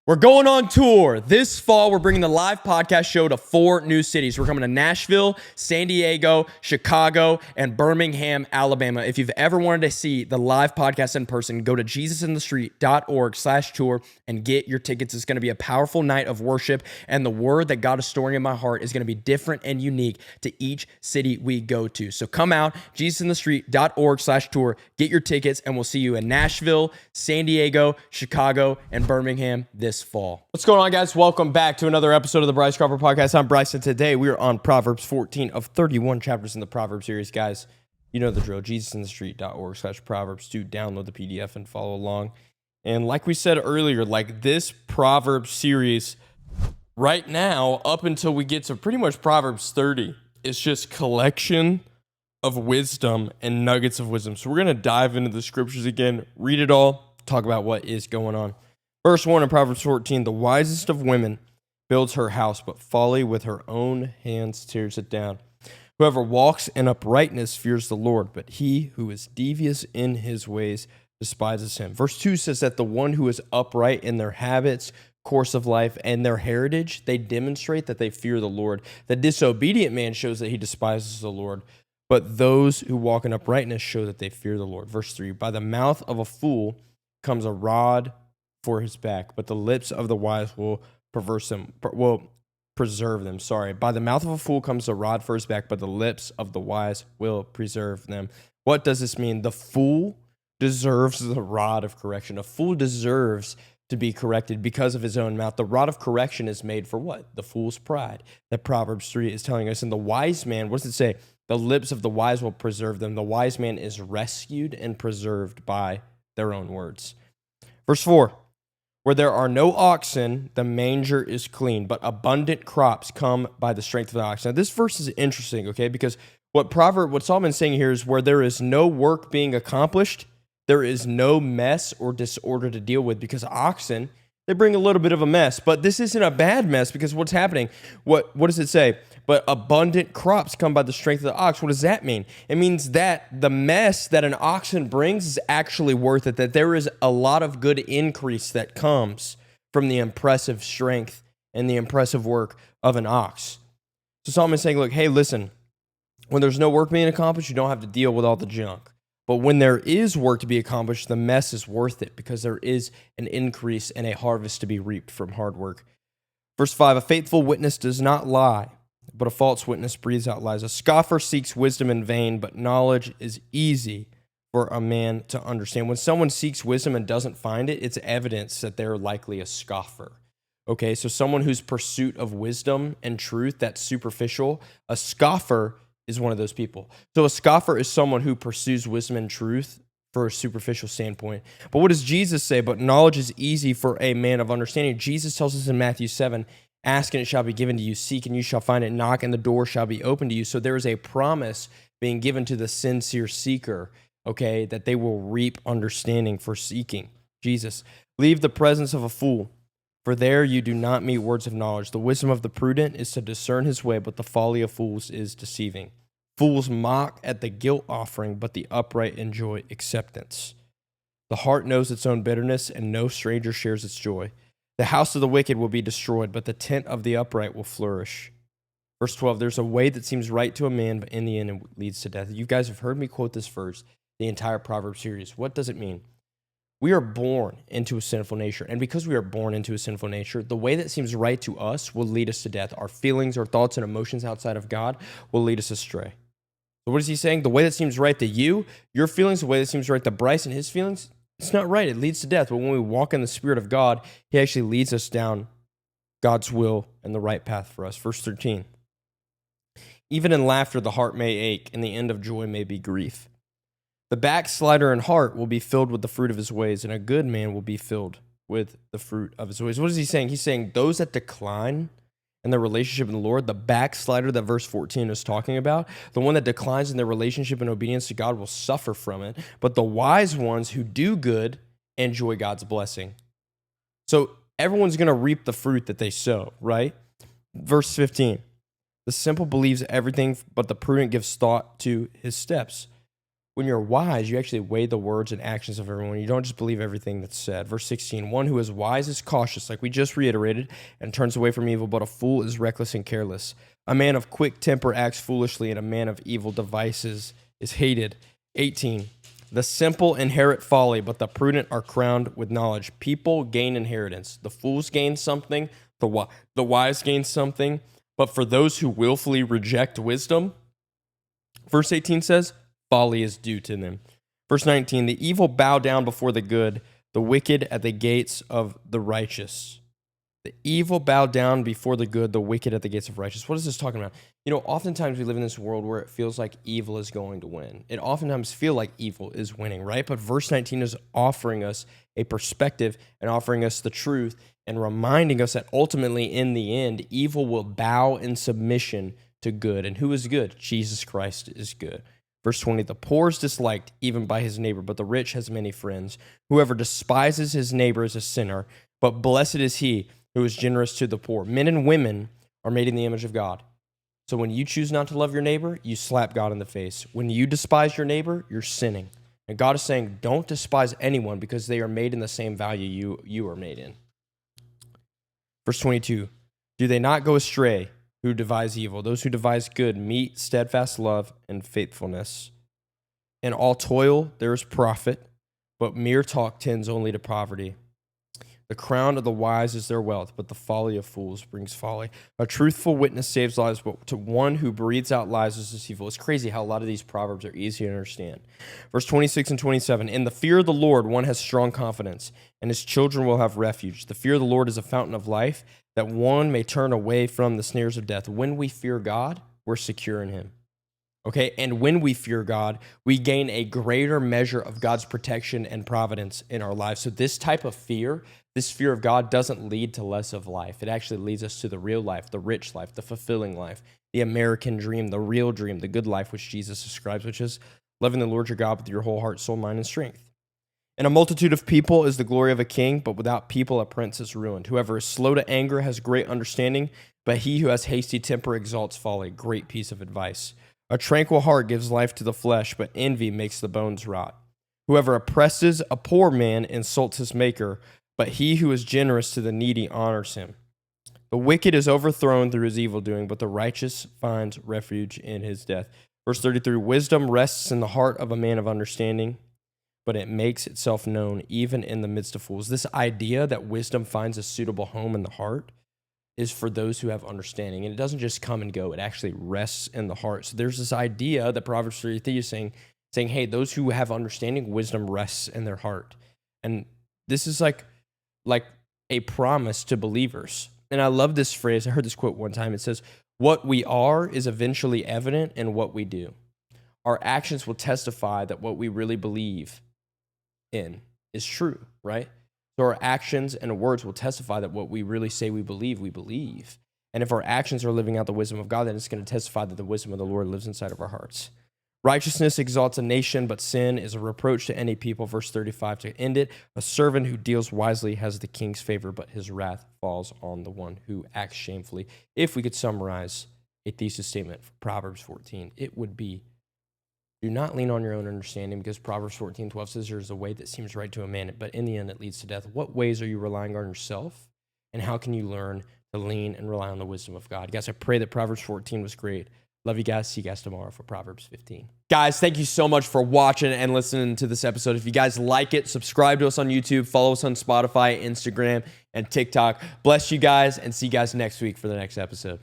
We're going on tour. This fall, we're bringing the live podcast show to 4 new cities. We're coming to Nashville, San Diego, Chicago, and Birmingham, Alabama. If you've ever wanted to see the live podcast in person, go to jesusinthestreet.org/tour and get your tickets. It's going to be a powerful night of worship, and the word that God is storing in my heart is going to be different and unique to each city we go to. So come out, jesusinthestreet.org/tour, get your tickets, and we'll see you in Nashville, San Diego, Chicago, and Birmingham this fall. What's going on, guys? Welcome back to another episode of the Bryce Crawford podcast. I'm Bryce, and today we are on Proverbs 14 of 31 chapters in the Proverbs series. Guys, you know the drill. jesusinthestreet.org/proverbs to download the PDF and follow along. And like we said earlier, like this Proverbs series right now, up until we get to pretty much Proverbs 30, it's just collection of wisdom and nuggets of wisdom. So we're going to dive into the scriptures again, read it all, talk about what is going on. Verse 1 in Proverbs 14, the wisest of women builds her house, but folly with her own hands tears it down. Whoever walks in uprightness fears the Lord, but he who is devious in his ways despises him. Verse 2 says that the one who is upright in their habits, course of life, and their heritage, they demonstrate that they fear the Lord. The disobedient man shows that he despises the Lord, but those who walk in uprightness show that they fear the Lord. Verse 3, by the mouth of a fool comes a rod for his back, but the lips of the wise will preserve them. By the mouth of a fool comes a rod for his back, but the lips of the wise will preserve them. What does this mean? The fool deserves the rod of correction. A fool deserves to be corrected because of his own mouth. The rod of correction is made for what? The fool's pride. That Proverbs 3 is telling us. And the wise man, what does it say? The lips of the wise will preserve them. The wise man is rescued and preserved by their own words. Verse 4. Where there are no oxen, the manger is clean, but abundant crops come by the strength of the ox. Now, this verse is interesting, okay, because what Solomon's saying here is where there is no work being accomplished, there is no mess or disorder to deal with, because oxen, they bring a little bit of a mess, but this isn't a bad mess, because what's happening? What does it say? But abundant crops come by the strength of the ox. What does that mean? It means that the mess that an oxen brings is actually worth it, that there is a lot of good increase that comes from the impressive strength and the impressive work of an ox. So Solomon's saying, look, hey, listen, when there's no work being accomplished, you don't have to deal with all the junk. But when there is work to be accomplished, the mess is worth it because there is an increase and a harvest to be reaped from hard work. Verse 5, a faithful witness does not lie, but a false witness breathes out lies. A scoffer seeks wisdom in vain, but knowledge is easy for a man to understand. When someone seeks wisdom and doesn't find it, it's evidence that they're likely a scoffer. Okay, so someone whose pursuit of wisdom and truth that's superficial, a scoffer is one of those people. So a scoffer is someone who pursues wisdom and truth for a superficial standpoint. But what does Jesus say? But knowledge is easy for a man of understanding. Jesus tells us in Matthew 7, ask and it shall be given to you, seek and you shall find it, knock and the door shall be opened to you. So there is a promise being given to the sincere seeker, okay, that they will reap understanding for seeking Jesus. Leave the presence of a fool, for there you do not meet words of knowledge. The wisdom of the prudent is to discern his way, but the folly of fools is deceiving. Fools mock at the guilt offering, but the upright enjoy acceptance. The heart knows its own bitterness, and no stranger shares its joy. The house of the wicked will be destroyed, but the tent of the upright will flourish. Verse 12, there's a way that seems right to a man, but in the end it leads to death. You guys have heard me quote this verse the entire Proverbs series. What does it mean? We are born into a sinful nature, and because we are born into a sinful nature, the way that seems right to us will lead us to death. Our feelings, our thoughts, and emotions outside of God will lead us astray. So what is he saying? The way that seems right to you, your feelings, the way that seems right to Bryce and his feelings, it's not right. It leads to death. But when we walk in the Spirit of God, he actually leads us down God's will and the right path for us. Verse 13. Even in laughter, the heart may ache, and the end of joy may be grief. The backslider in heart will be filled with the fruit of his ways, and a good man will be filled with the fruit of his ways. What is he saying? He's saying those that decline in their relationship in the Lord, the backslider that verse 14 is talking about, the one that declines in their relationship and obedience to God will suffer from it. But the wise ones who do good enjoy God's blessing. So everyone's going to reap the fruit that they sow, right? Verse 15, the simple believes everything, but the prudent gives thought to his steps. When you're wise, you actually weigh the words and actions of everyone. You don't just believe everything that's said. Verse 16, one who is wise is cautious, like we just reiterated, and turns away from evil, but a fool is reckless and careless. A man of quick temper acts foolishly, and a man of evil devices is hated. 18, the simple inherit folly, but the prudent are crowned with knowledge. People gain inheritance. The fools gain something, the wise gain something, but for those who willfully reject wisdom, verse 18 says, folly is due to them. Verse 19, the evil bow down before the good, the wicked at the gates of the righteous. The evil bow down before the good, the wicked at the gates of righteous. What is this talking about? You know, oftentimes we live in this world where it feels like evil is going to win. It oftentimes feels like evil is winning, right? But verse 19 is offering us a perspective and offering us the truth and reminding us that ultimately in the end, evil will bow in submission to good. And who is good? Jesus Christ is good. Verse 20, the poor is disliked even by his neighbor, but the rich has many friends. Whoever despises his neighbor is a sinner, but blessed is he who is generous to the poor. Men and women are made in the image of God. So when you choose not to love your neighbor, you slap God in the face. When you despise your neighbor, you're sinning. And God is saying, don't despise anyone because they are made in the same value you are made in. Verse 22, do they not go astray who devise evil? Those who devise good meet steadfast love and faithfulness. In all toil there is profit, but mere talk tends only to poverty. The crown of the wise is their wealth, but the folly of fools brings folly. A truthful witness saves lives, but to one who breathes out lies is deceitful. It's crazy how a lot of these proverbs are easy to understand. Verse 26 and 27, in the fear of the Lord one has strong confidence, and his children will have refuge. The fear of the Lord is a fountain of life, that one may turn away from the snares of death. When we fear God, we're secure in him. Okay, and when we fear God, we gain a greater measure of God's protection and providence in our lives. So this type of fear, this fear of God doesn't lead to less of life. It actually leads us to the real life, the rich life, the fulfilling life, the American dream, the real dream, the good life which Jesus describes, which is loving the Lord your God with your whole heart, soul, mind, and strength. And a multitude of people is the glory of a king, but without people a prince is ruined. Whoever is slow to anger has great understanding, but he who has hasty temper exalts folly. Great piece of advice. A tranquil heart gives life to the flesh, but envy makes the bones rot. Whoever oppresses a poor man insults his maker, but he who is generous to the needy honors him. The wicked is overthrown through his evil doing, but the righteous finds refuge in his death. Verse 33, wisdom rests in the heart of a man of understanding, but it makes itself known even in the midst of fools. This idea that wisdom finds a suitable home in the heart is for those who have understanding. And it doesn't just come and go. It actually rests in the heart. So there's this idea that Proverbs 33 is saying, hey, those who have understanding, wisdom rests in their heart. And this is like a promise to believers. And I love this phrase. I heard this quote one time. It says, what we are is eventually evident in what we do. Our actions will testify that what we really believe in is true, right? So our actions and words will testify that what we really say we believe. And if our actions are living out the wisdom of God, then it's going to testify that the wisdom of the Lord lives inside of our hearts. Righteousness exalts a nation, but sin is a reproach to any people. Verse 35, to end it, a servant who deals wisely has the king's favor, but his wrath falls on the one who acts shamefully. If we could summarize a thesis statement for Proverbs 14, it would be, do not lean on your own understanding, because Proverbs 14:12 says there's a way that seems right to a man, but in the end it leads to death. What ways are you relying on yourself, and how can you learn to lean and rely on the wisdom of God? Guys, I pray that Proverbs 14 was great. Love you guys. See you guys tomorrow for Proverbs 15. Guys, thank you so much for watching and listening to this episode. If you guys like it, subscribe to us on YouTube, follow us on Spotify, Instagram, and TikTok. Bless you guys, and see you guys next week for the next episode.